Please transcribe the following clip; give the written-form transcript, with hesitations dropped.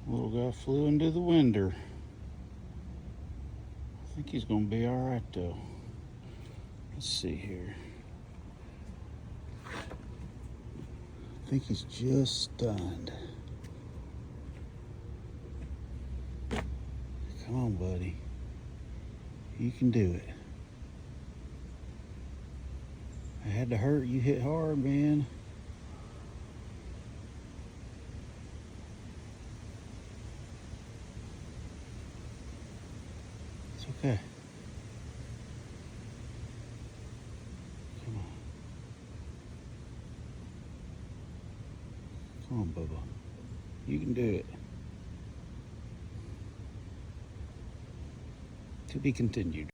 Little guy flew into the winder. I think he's gonna be all right though. Let's see here. I think he's just stunned. Come on, buddy. You can do it. I had to hurt. You hit hard, man. It's okay. Come on. Come on, Bubba. You can do it. To be continued.